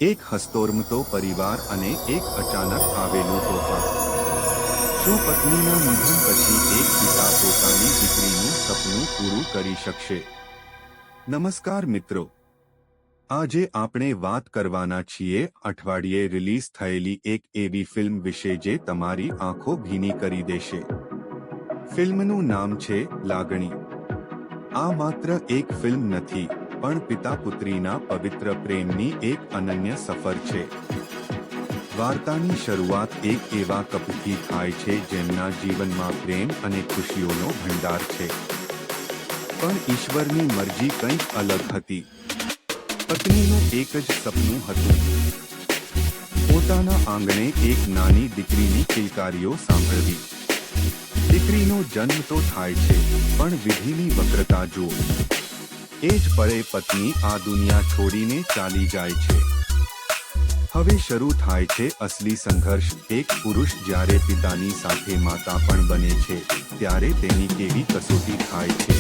એક હસ્તોરમતો પરિવાર અને એક અચાનક આવેલું તોફાન. શું પત્નીના નિધન પછી એક પિતા પોતાની દીકરીનું સપનું પૂરું કરી શકશે? નમસ્કાર મિત્રો, આજે આપણે વાત કરવાના છીએ અઠવાડિયે રિલીઝ થયેલી એક એવી ફિલ્મ વિશે જે તમારી આંખો ભીની કરી દેશે. ફિલ્મનું નામ છે લાગણી. આ માત્ર એક ફિલ્મ નથી, પણ પિતા પુત્રીના પવિત્ર પ્રેમની એક અનન્ય સફર છે. વાર્તાની શરૂઆત એક એવા કપલથી થાય છે જેમના જીવનમાં પ્રેમ અને ખુશીઓનો ભંડાર છે. પણ ઈશ્વરની મરજી કંઈક અલગ હતી. પત્નીનું એક જ સપનું હતું, પોતાના આંગણે એક નાની દીકરીની કિલકારીઓ સાંભળવી. દીકરીનો જન્મ તો થાય છે, પણ વિધિની વક્રતા જુઓ. એ જ પળે પત્ની આ દુનિયા છોડીને ચાલી જાય છે. હવે શરૂ થાય છે અસલી સંઘર્ષ. એક પુરુષ જ્યારે પિતાની સાથે માતા પણ બને છે, ત્યારે તેની કેવી કસોટી થાય છે.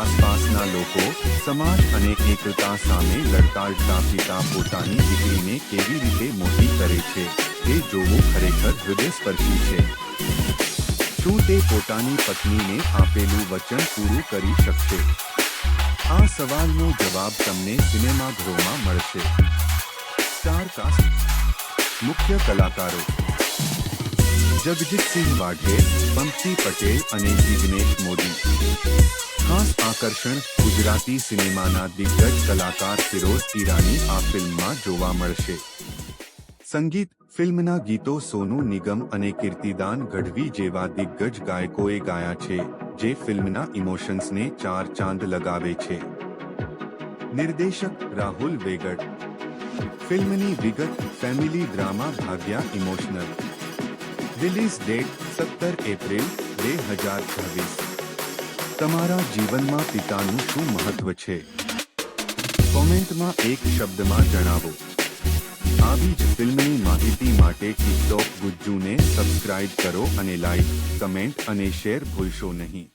આસપાસના લોકો, સમાજ અને એકલતા સામે લડતા પિતા પોતાની દીકરીને કેવી રીતે મોટી કરે છે, તે જોવું ખરેખર હૃદયસ્પર્શી છે. શું તે પોતાની પત્નીને આપેલું વચન પૂરું કરી શકશે? આ સવાલનો જવાબ તમને સિનેમાઘરોમાં મળશે. Star cast. મુખ્ય કલાકારો: જગજીતસિંહ વાઘેર, પંક્તિ પટેલ અને જિગ્નેશ મોદી. ખાસ આકર્ષણ: ગુજરાતી સિનેમાના દિગ્ગજ કલાકાર ફિરોઝ ઈરાની આ ફિલ્મમાં જોવા મળશે. સંગીત: ફિલ્મના ગીતો સોનુ નિગમ અને કીર્તિદાન ગઢવી જેવા દિગ્ગજ ગાયકોએ ગાયા છે, જે ફિલ્મના ઇમોશન્સને ચાર ચાંદ લગાવે છે. નિર્દેશક: રાહુલ વેગડ. ફિલ્મની વિગત: ફેમિલી ડ્રામા ભાગ્યા ઇમોશનલ. Release date: 17 April 2026. તમારા જીવનમાં પિતાનું શું મહત્વ છે? કોમેન્ટમાં એક શબ્દમાં જણાવો. આવી જ ફિલ્મની માહિતી માટે ટિકટોક ગુજ્જુને સબસ્ક્રાઇબ કરો અને લાઇક, કમેન્ટ અને શેર ભૂલશો નહીં.